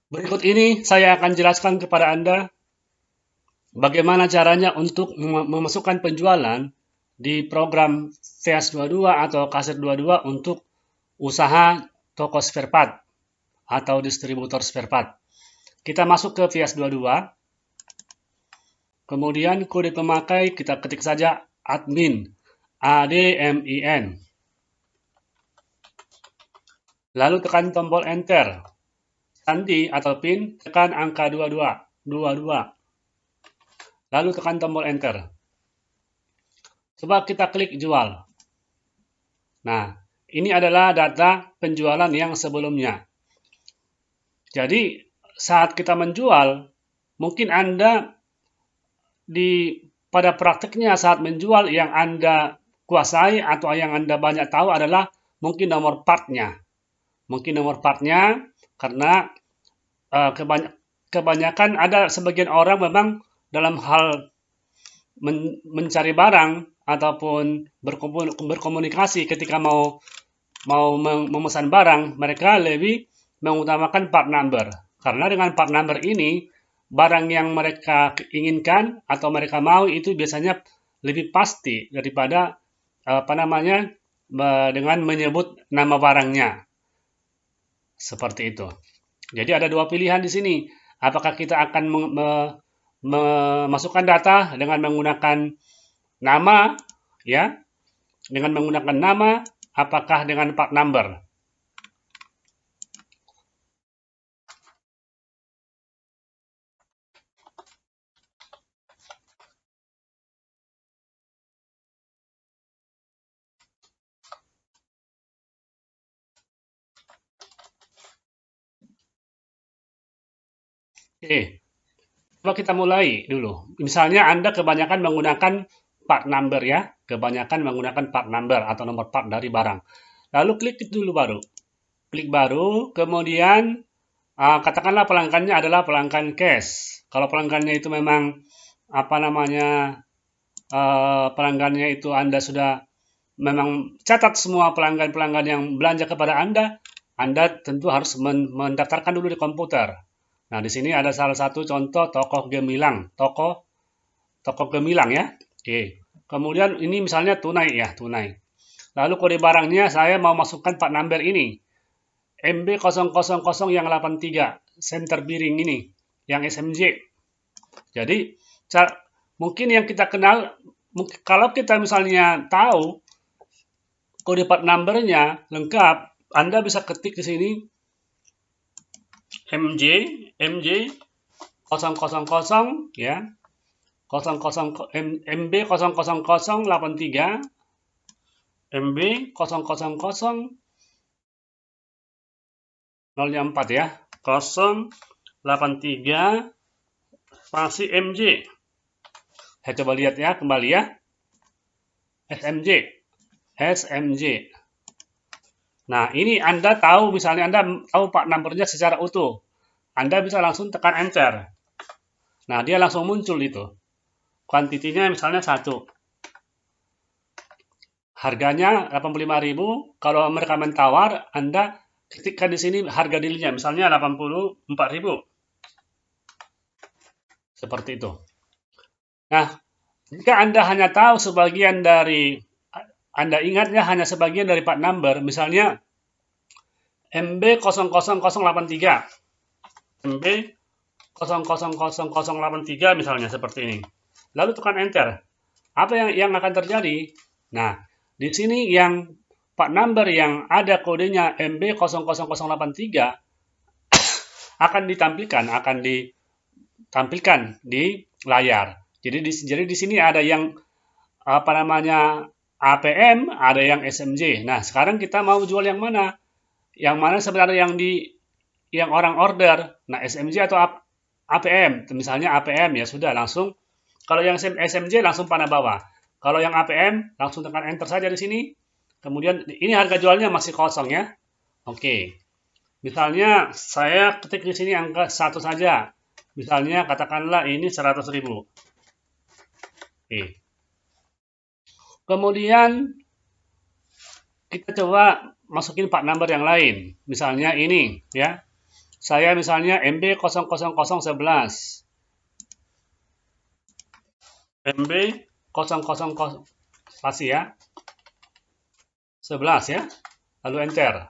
Berikut ini saya akan jelaskan kepada Anda bagaimana caranya untuk memasukkan penjualan di program VS22 atau Kaset 22 untuk usaha toko spare part atau distributor spare part. Kita masuk ke VS22, kemudian kode pemakai kita ketik saja admin, ADMIN. Lalu tekan tombol enter. Sandi atau PIN, tekan angka 22. Lalu tekan tombol enter. Coba kita klik jual. Nah, ini adalah data penjualan yang sebelumnya. Jadi, saat kita menjual, mungkin Anda pada prakteknya saat menjual yang Anda kuasai atau yang Anda banyak tahu adalah mungkin nomor partnya. Mungkin nomor partnya karena kebanyakan ada sebagian orang memang dalam hal mencari barang ataupun berkomunikasi ketika mau memesan barang, mereka lebih mengutamakan part number. Karena dengan part number ini, barang yang mereka inginkan atau mereka mau itu biasanya lebih pasti daripada dengan menyebut nama barangnya. Seperti itu. Jadi ada dua pilihan di sini. Apakah kita akan memasukkan data dengan menggunakan nama, ya, dengan menggunakan nama, apakah dengan part number. Oke, coba kita mulai dulu. Misalnya Anda kebanyakan menggunakan part number ya, kebanyakan menggunakan part number atau nomor part dari barang. Lalu klik dulu baru. Klik baru, kemudian katakanlah pelanggannya adalah pelanggan cash. Kalau pelanggannya itu memang pelanggannya itu Anda sudah memang catat semua pelanggan-pelanggan yang belanja kepada Anda tentu harus mendaftarkan dulu di komputer. Nah, di sini ada salah satu contoh toko Gemilang, toko Gemilang ya. Oke. Kemudian ini misalnya tunai ya, tunai. Lalu kode barangnya saya mau masukkan part number ini. MB000 yang 83, center bearing ini, yang SMJ. Jadi, mungkin yang kita kenal, kalau kita misalnya tahu kode part number-nya lengkap, Anda bisa ketik di sini MJ 000 ya. 00 MB 00083 MB 000 0-4 ya. 083 spasi MJ. Saya coba lihat ya, kembali ya. SMJ. Nah, ini Anda tahu, misalnya Anda tahu part number-nya secara utuh. Anda bisa langsung tekan enter. Nah, dia langsung muncul itu. Kuantitinya misalnya 1. Harganya 85.000. Kalau mereka mentawar, Anda ketikkan di sini harga dealnya, misalnya 84.000. Seperti itu. Nah, jika Anda hanya tahu sebagian dari, Anda ingatnya hanya sebagian dari part number, misalnya MB00083. MB 00083 misalnya seperti ini. Lalu tekan enter. Apa yang akan terjadi? Nah, di sini yang part number yang ada kodenya MB00083 akan ditampilkan di layar. Jadi di sini ada yang APM, ada yang SMJ. Nah, sekarang kita mau jual yang mana? Yang mana sebenarnya yang orang order? Nah, SMJ atau APM? Misalnya APM ya sudah langsung. Kalau yang SMJ langsung panah bawah. Kalau yang APM langsung tekan enter saja di sini. Kemudian ini harga jualnya masih kosong ya. Oke. Misalnya saya ketik di sini angka 1 saja. Misalnya katakanlah ini 100.000. Oke. Kemudian kita coba masukin part number yang lain. Misalnya ini ya. saya misalnya MB00011. MB000 spasi ya, 11 ya, lalu enter.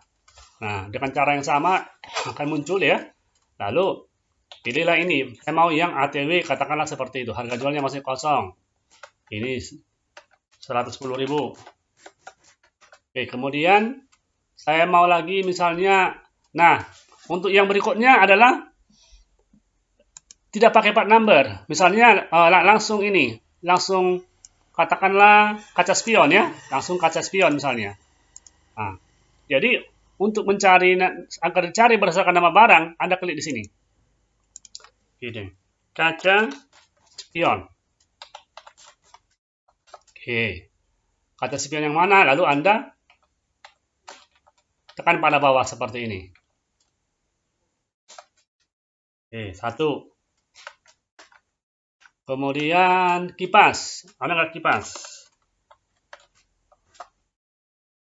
Nah, dengan cara yang sama akan muncul ya. Lalu pilihlah ini, saya mau yang ATW, katakanlah seperti itu. Harga jualnya masih kosong. Ini 110.000. Oke, kemudian saya mau lagi misalnya, nah, untuk yang berikutnya adalah tidak pakai part number. Misalnya langsung ini, langsung katakanlah kaca spion ya, langsung kaca spion misalnya. Nah, jadi untuk mencari agar dicari berdasarkan nama barang, Anda klik di sini. Ini kaca spion. Oke, kaca spion yang mana? Lalu Anda tekan pada bawah seperti ini. Oke, satu. Kemudian kipas. Anda lihat kipas.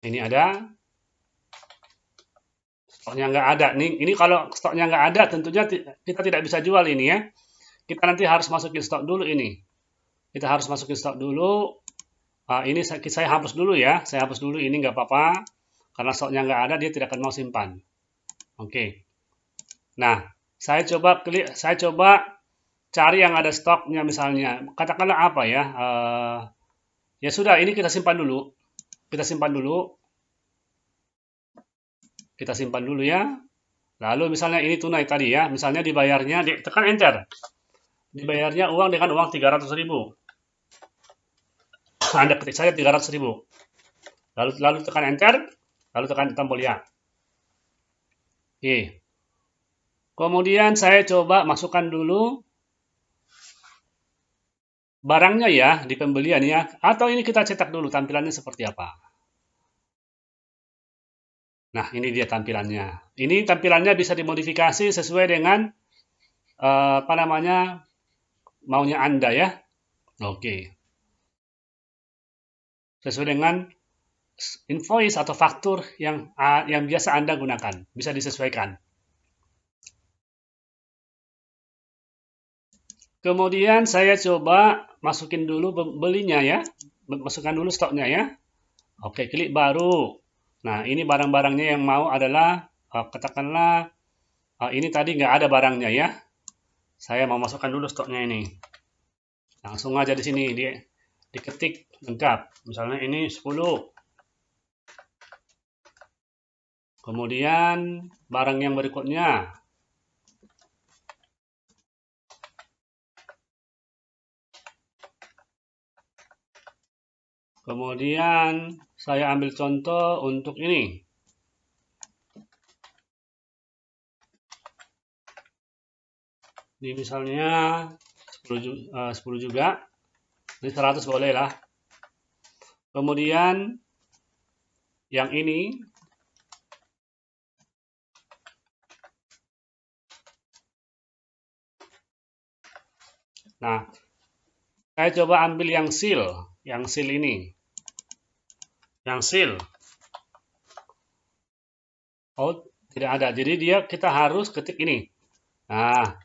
Ini ada. Stoknya nggak ada. Ini kalau stoknya nggak ada, tentunya kita tidak bisa jual ini ya. Kita nanti harus masukin stok dulu ini. Kita harus masukin stok dulu. Ini saya hapus dulu ya. Saya hapus dulu ini nggak apa-apa. Karena stoknya nggak ada, dia tidak akan mau simpan. Oke. Nah, saya coba cari yang ada stoknya misalnya. Katakanlah apa ya. Ya sudah, ini kita simpan dulu. Kita simpan dulu. Kita simpan dulu ya. Lalu misalnya ini tunai tadi ya. Misalnya dibayarnya, tekan enter. Dibayarnya uang dengan uang 300.000. Anda ketik saja 300.000. Lalu tekan enter. Lalu tekan tombol ya. Oke. Kemudian saya coba masukkan dulu barangnya ya di pembelian ya. Atau ini kita cetak dulu tampilannya seperti apa. Nah, ini dia tampilannya. Ini tampilannya bisa dimodifikasi sesuai dengan apa namanya maunya Anda ya. Oke. Sesuai dengan invoice atau faktur yang biasa Anda gunakan. Bisa disesuaikan. Kemudian saya coba masukin dulu belinya ya. Masukkan dulu stoknya ya. Oke, klik baru. Nah, ini barang-barangnya yang mau adalah katakanlah ini tadi nggak ada barangnya ya. Saya mau masukkan dulu stoknya ini. Langsung aja di sini diketik lengkap. Misalnya ini 10. Kemudian barang yang berikutnya. Kemudian saya ambil contoh untuk ini. Ini misalnya 10 juga. Ini 100 boleh lah. Kemudian yang ini. Nah, saya coba ambil yang seal ini. Yang seal. Oh, tidak ada. Jadi kita harus ketik ini. Nah,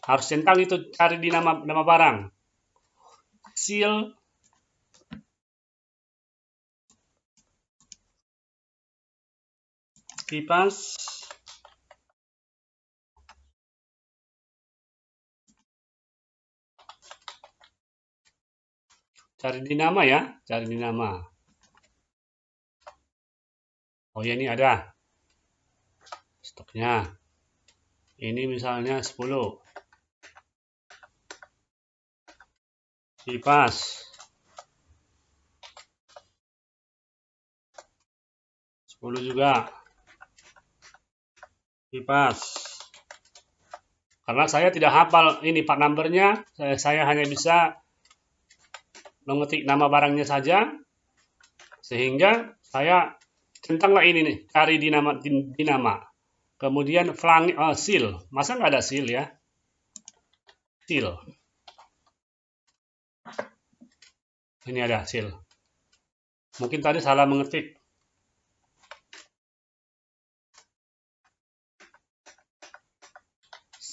harus centang itu cari di nama barang. Seal kipas cari di nama ya, cari di nama. Oh ya, ini ada stoknya. Ini misalnya 10. Kipas. Sepuluh juga. Kipas. Karena saya tidak hafal ini part numbernya, saya hanya bisa mengetik nama barangnya saja, sehingga saya centanglah ini nih, cari di nama. Kemudian seal, masa nggak ada seal ya? Seal. Ini ada seal. Mungkin tadi salah mengetik.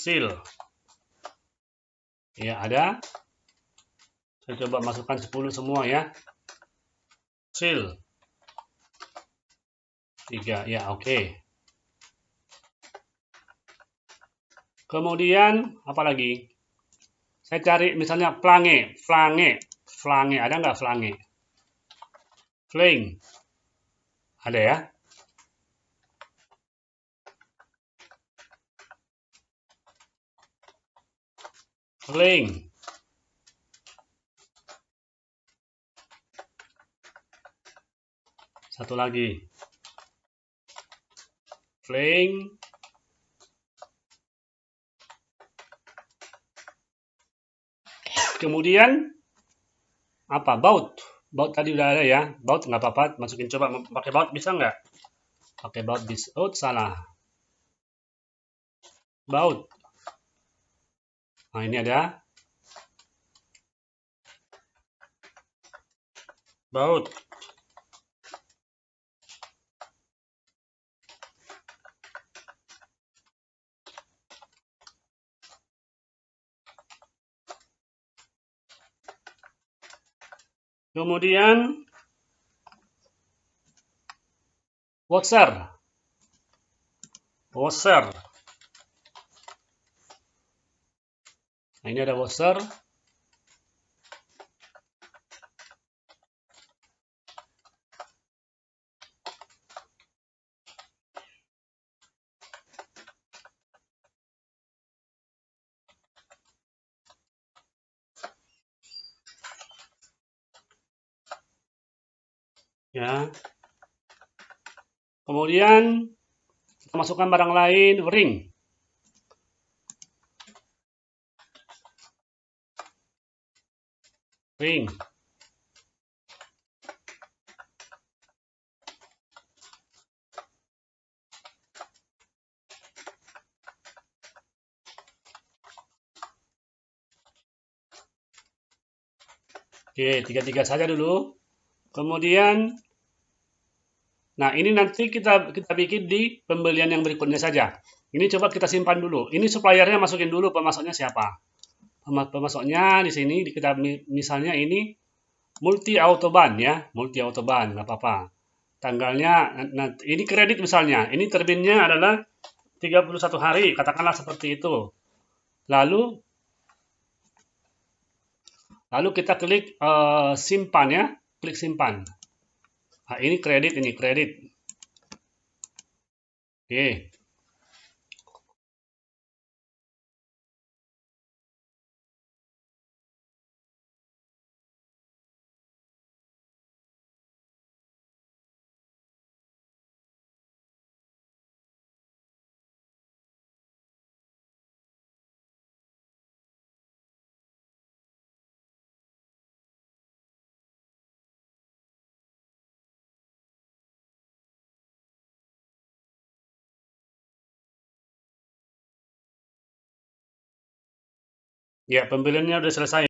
Seal. Ya, ada. Saya coba masukkan 10 semua ya. Seal. 3, ya oke. Kemudian, apa lagi? Saya cari misalnya flange. Ada nggak flange? Flange. Ada ya? Flange. Satu lagi. Flange. Kemudian apa? Baut. Baut tadi udah ada ya. Baut nggak apa-apa. Masukin coba pakai baut bisa nggak? Pakai baut bisa. Oh salah. Baut. Nah ini ada baut. Kemudian washer. Washer. Nah ini ada washer. Ya. Kemudian kita masukkan barang lain, ring. Ring. Oke, tiga-tiga saja dulu. Kemudian, nah ini nanti kita bikin di pembelian yang berikutnya saja. Ini coba kita simpan dulu. Ini suppliernya masukin dulu pemasoknya siapa. Pemasoknya di sini kita misalnya ini multi autoban ya, multi autoban nggak apa-apa. Tanggalnya, ini kredit misalnya, ini terbitnya adalah 31 hari, katakanlah seperti itu. Lalu kita klik simpan ya, klik simpan. Nah, ini kredit. Oke. Ya, pembeliannya udah selesai.